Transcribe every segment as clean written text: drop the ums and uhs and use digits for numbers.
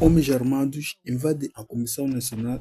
Homens armados invadem a Comissão Nacional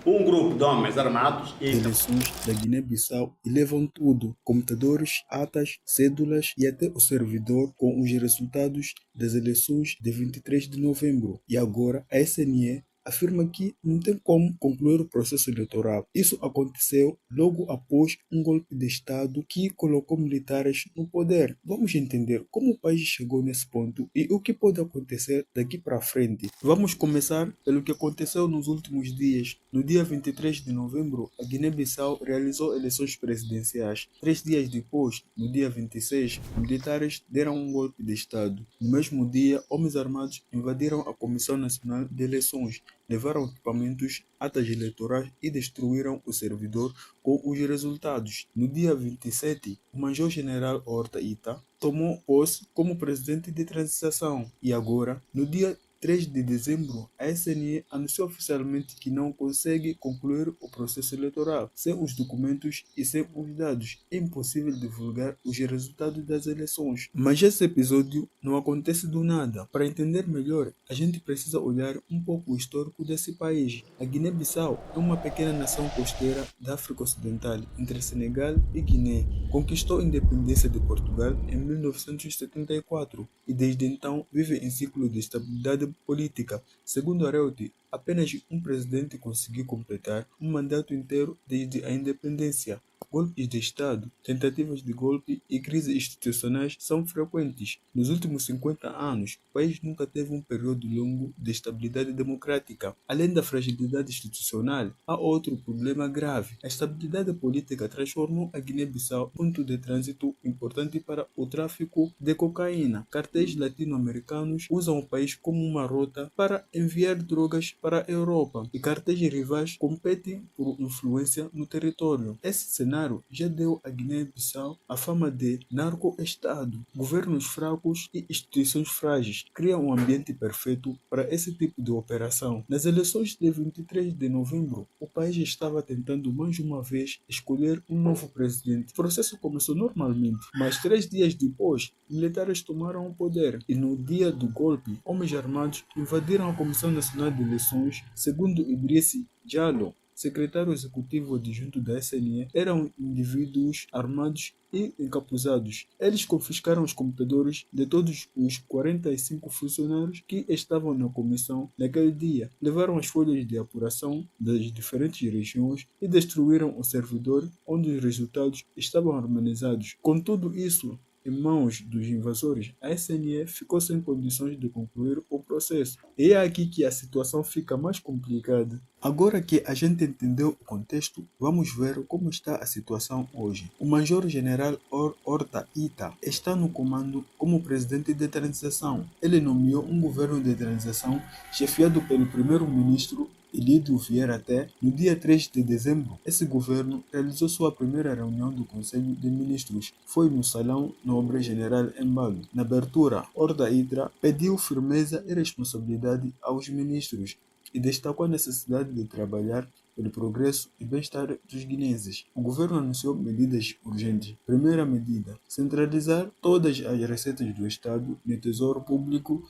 Um grupo de homens armados de Eleições da Guiné-Bissau e levam tudo: computadores, atas, cédulas e até o servidor com os resultados das eleições de 23 de novembro. E agora a SNE afirma que não tem como concluir o processo eleitoral. Isso aconteceu logo após um golpe de Estado que colocou militares no poder. Vamos entender como o país chegou nesse ponto e o que pode acontecer daqui para frente. Vamos começar pelo que aconteceu nos últimos dias. No dia 23 de novembro, a Guiné-Bissau realizou eleições presidenciais. 3 dias depois, no dia 26, militares deram um golpe de Estado. No mesmo dia, homens armados invadiram a Comissão Nacional de Eleições, levaram equipamentos, atas eleitorais e destruíram o servidor com os resultados. No dia 27, o Major-General Horta Ita tomou posse como presidente de transição. E agora, no dia 3 de dezembro, a SNE anunciou oficialmente que não consegue concluir o processo eleitoral. Sem os documentos e sem os dados, é impossível divulgar os resultados das eleições. Mas esse episódio não acontece do nada. Para entender melhor, a gente precisa olhar um pouco o histórico desse país. A Guiné-Bissau é uma pequena nação costeira da África Ocidental, entre Senegal e Guiné. Conquistou a independência de Portugal em 1974 e desde então vive em ciclo de estabilidade política. Segundo Areuti, apenas um presidente conseguiu completar um mandato inteiro desde a independência. Golpes de Estado, tentativas de golpe e crises institucionais são frequentes. Nos últimos 50 anos, o país nunca teve um período longo de estabilidade democrática. Além da fragilidade institucional, há outro problema grave. A estabilidade política transformou a Guiné-Bissau em ponto de trânsito importante para o tráfico de cocaína. Cartéis latino-americanos usam o país como uma rota para enviar drogas para a Europa e cartéis rivais competem por influência no território. Esse cenário já deu à Guiné-Bissau a fama de narco-estado. Governos fracos e instituições frágeis criam um ambiente perfeito para esse tipo de operação. Nas eleições de 23 de novembro, o país estava tentando mais uma vez escolher um novo presidente. O processo começou normalmente, mas 3 dias depois, militares tomaram o poder e no dia do golpe, homens armados invadiram a Comissão Nacional de Eleições. Segundo Idrissi Diallo, secretário executivo adjunto da SNE, eram indivíduos armados e encapuzados. Eles confiscaram os computadores de todos os 45 funcionários que estavam na comissão naquele dia, levaram as folhas de apuração das diferentes regiões e destruíram o servidor onde os resultados estavam harmonizados. Com tudo isso em mãos dos invasores, a SNE ficou sem condições de concluir o processo. E é aqui que a situação fica mais complicada. Agora que a gente entendeu o contexto, vamos ver como está a situação hoje. O Major-General Horta Ita está no comando como presidente de transição. Ele nomeou um governo de transição chefiado pelo primeiro-ministro Ilídio Vieira até no dia 3 de dezembro. Esse governo realizou sua primeira reunião do Conselho de Ministros. Foi no Salão Nobre General Embalo. Na abertura, Horta Ita pediu firmeza e responsabilidade aos ministros e destacou a necessidade de trabalhar pelo progresso e bem-estar dos guineenses. O governo anunciou medidas urgentes. Primeira medida: centralizar todas as receitas do Estado no Tesouro Público,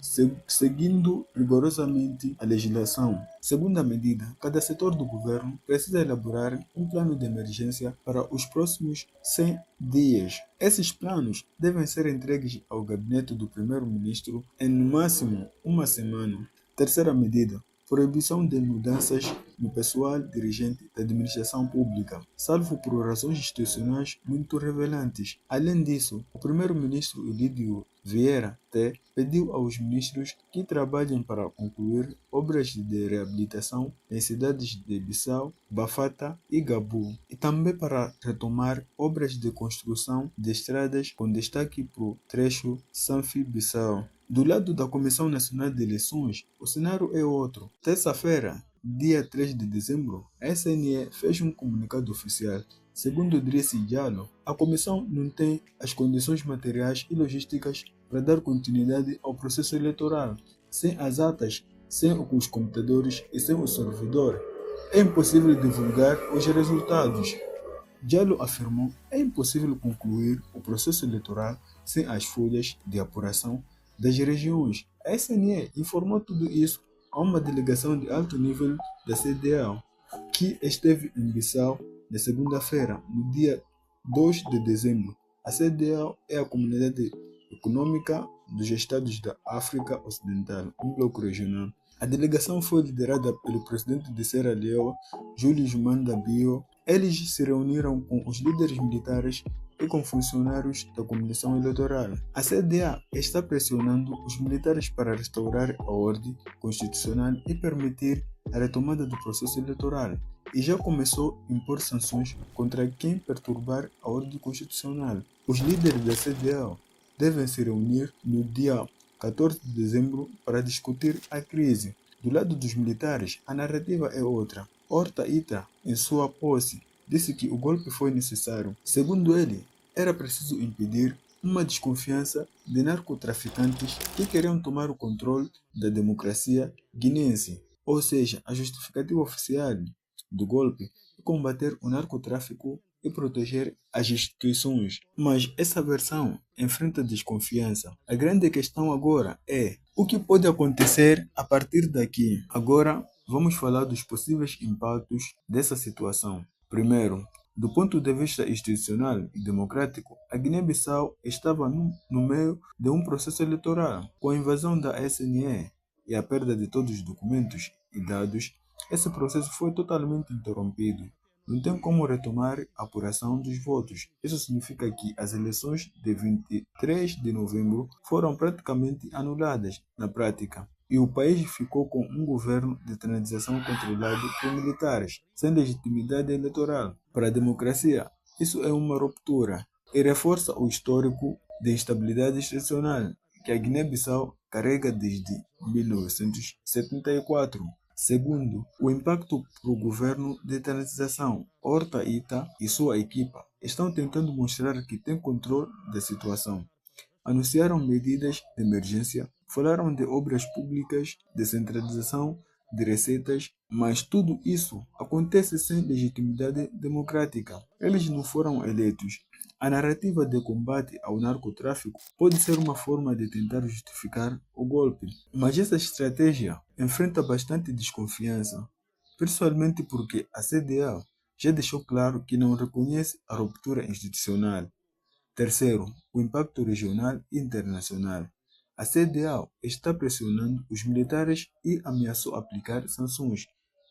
seguindo rigorosamente a legislação. Segunda medida: cada setor do governo precisa elaborar um plano de emergência para os próximos 100 dias. Esses planos devem ser entregues ao gabinete do primeiro-ministro em no máximo uma semana. Terceira medida: proibição de mudanças no pessoal dirigente da administração pública, salvo por razões institucionais muito relevantes. Além disso, o primeiro-ministro Ilídio Vieira Té pediu aos ministros que trabalhem para concluir obras de reabilitação em cidades de Bissau, Bafata e Gabu, e também para retomar obras de construção de estradas com destaque para o trecho Sanfi-Bissau. Do lado da Comissão Nacional de Eleições, o cenário é outro. Terça-feira, dia 3 de dezembro, a SNE fez um comunicado oficial. Segundo Idrissi Diallo, a comissão não tem as condições materiais e logísticas para dar continuidade ao processo eleitoral. Sem as atas, sem os computadores e sem o servidor, é impossível divulgar os resultados. Diallo afirmou que é impossível concluir o processo eleitoral sem as folhas de apuração das regiões. A SNE informou tudo isso a uma delegação de alto nível da CDAO, que esteve em Bissau na segunda-feira, no dia 2 de dezembro. A CDAO é a Comunidade Econômica dos Estados da África Ocidental, um bloco regional. A delegação foi liderada pelo presidente de Serra Leoa, Julius Maada Bio. Eles se reuniram com os líderes militares e com funcionários da Comissão Eleitoral. A CDA está pressionando os militares para restaurar a ordem constitucional e permitir a retomada do processo eleitoral, e já começou a impor sanções contra quem perturbar a ordem constitucional. Os líderes da CDA devem se reunir no dia 14 de dezembro para discutir a crise. Do lado dos militares, a narrativa é outra. Horta Ita, em sua posse, disse que o golpe foi necessário. Segundo ele, era preciso impedir uma desconfiança de narcotraficantes que queriam tomar o controle da democracia guinense. Ou seja, a justificativa oficial do golpe é combater o narcotráfico e proteger as instituições. Mas essa versão enfrenta desconfiança. A grande questão agora é o que pode acontecer a partir daqui. Agora vamos falar dos possíveis impactos dessa situação. Primeiro, do ponto de vista institucional e democrático, a Guiné-Bissau estava no meio de um processo eleitoral. Com a invasão da SNE e a perda de todos os documentos e dados, esse processo foi totalmente interrompido. Não tem como retomar a apuração dos votos. Isso significa que as eleições de 23 de novembro foram praticamente anuladas na prática, e o país ficou com um governo de transição controlado por militares, sem legitimidade eleitoral. Para a democracia, isso é uma ruptura e reforça o histórico de instabilidade institucional que a Guiné-Bissau carrega desde 1974. Segundo, o impacto para o governo de transição. Horta Ita e sua equipa estão tentando mostrar que têm controle da situação. Anunciaram medidas de emergência, falaram de obras públicas, descentralização de receitas, mas tudo isso acontece sem legitimidade democrática. Eles não foram eleitos. A narrativa de combate ao narcotráfico pode ser uma forma de tentar justificar o golpe, mas essa estratégia enfrenta bastante desconfiança, principalmente porque a CDA já deixou claro que não reconhece a ruptura institucional. Terceiro, o impacto regional e internacional. A CDAO está pressionando os militares e ameaçou aplicar sanções.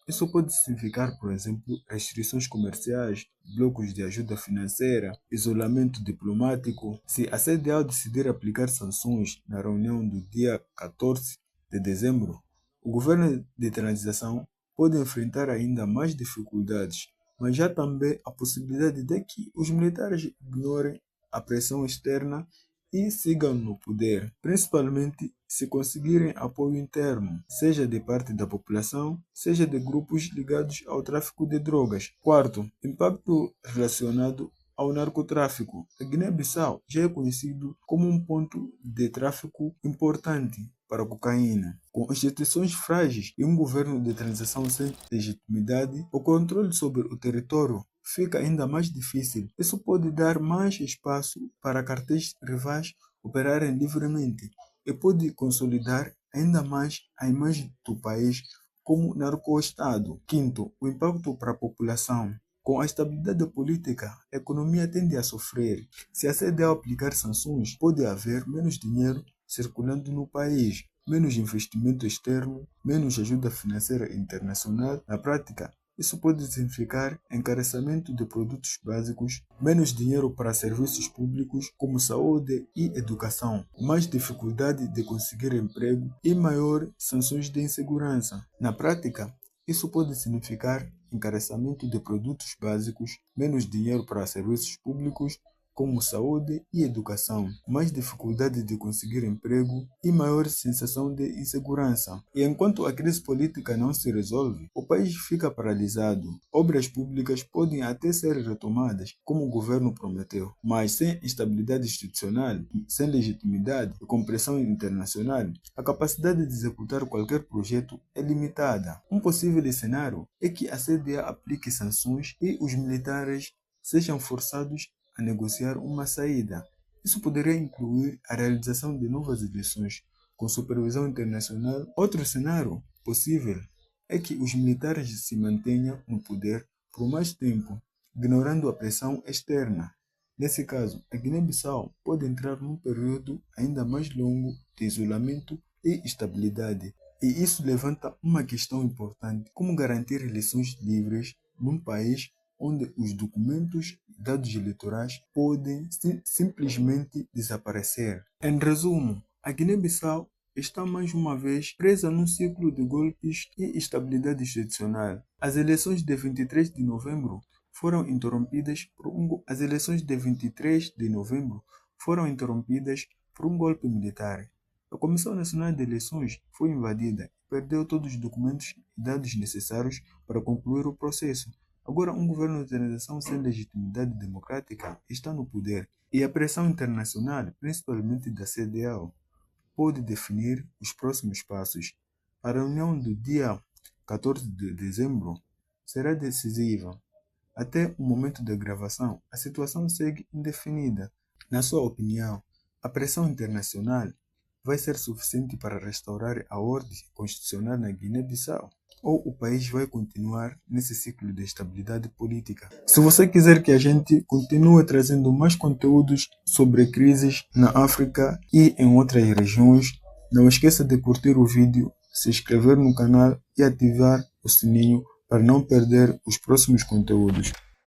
Isso pode significar, por exemplo, restrições comerciais, blocos de ajuda financeira, isolamento diplomático. Se a CDAO decidir aplicar sanções na reunião do dia 14 de dezembro, o governo de transição pode enfrentar ainda mais dificuldades, mas já também a possibilidade de que os militares ignorem a pressão externa e sigam no poder, principalmente se conseguirem apoio interno, seja de parte da população, seja de grupos ligados ao tráfico de drogas. Quarto, impacto relacionado ao narcotráfico. A Guiné-Bissau já é conhecido como um ponto de tráfico importante para a cocaína. Com instituições frágeis e um governo de transição sem legitimidade, o controle sobre o território fica ainda mais difícil. Isso pode dar mais espaço para cartéis rivais operarem livremente e pode consolidar ainda mais a imagem do país como narco-estado. Quinto, o impacto para a população. Com a estabilidade política, a economia tende a sofrer. Se a CDAO aplicar sanções, pode haver menos dinheiro circulando no país, menos investimento externo, menos ajuda financeira internacional. Na prática, isso pode significar encarecimento de produtos básicos, menos dinheiro para serviços públicos como saúde e educação, mais dificuldade de conseguir emprego e maiores sanções de insegurança. Na prática, isso pode significar encarecimento de produtos básicos, menos dinheiro para serviços públicos como saúde e educação, mais dificuldade de conseguir emprego e maior sensação de insegurança. E enquanto a crise política não se resolve, o país fica paralisado. Obras públicas podem até ser retomadas, como o governo prometeu, mas sem estabilidade institucional, sem legitimidade e com pressão internacional, a capacidade de executar qualquer projeto é limitada. Um possível cenário é que a CDA aplique sanções e os militares sejam forçados a negociar uma saída. Isso poderia incluir a realização de novas eleições com supervisão internacional. Outro cenário possível é que os militares se mantenham no poder por mais tempo, ignorando a pressão externa. Nesse caso, a Guiné-Bissau pode entrar num período ainda mais longo de isolamento e instabilidade. E isso levanta uma questão importante: como garantir eleições livres num país onde os documentos e dados eleitorais podem simplesmente desaparecer. Em resumo, a Guiné-Bissau está mais uma vez presa num ciclo de golpes e instabilidade institucional. As eleições de 23 de novembro foram interrompidas por um golpe militar. A Comissão Nacional de Eleições foi invadida e perdeu todos os documentos e dados necessários para concluir o processo. Agora, um governo de transição sem legitimidade democrática está no poder e a pressão internacional, principalmente da CEDEAO, pode definir os próximos passos. A reunião do dia 14 de dezembro será decisiva. Até o momento da gravação, a situação segue indefinida. Na sua opinião, a pressão internacional vai ser suficiente para restaurar a ordem constitucional na Guiné-Bissau? Ou o país vai continuar nesse ciclo de instabilidade política? Se você quiser que a gente continue trazendo mais conteúdos sobre crises na África e em outras regiões, não esqueça de curtir o vídeo, se inscrever no canal e ativar o sininho para não perder os próximos conteúdos.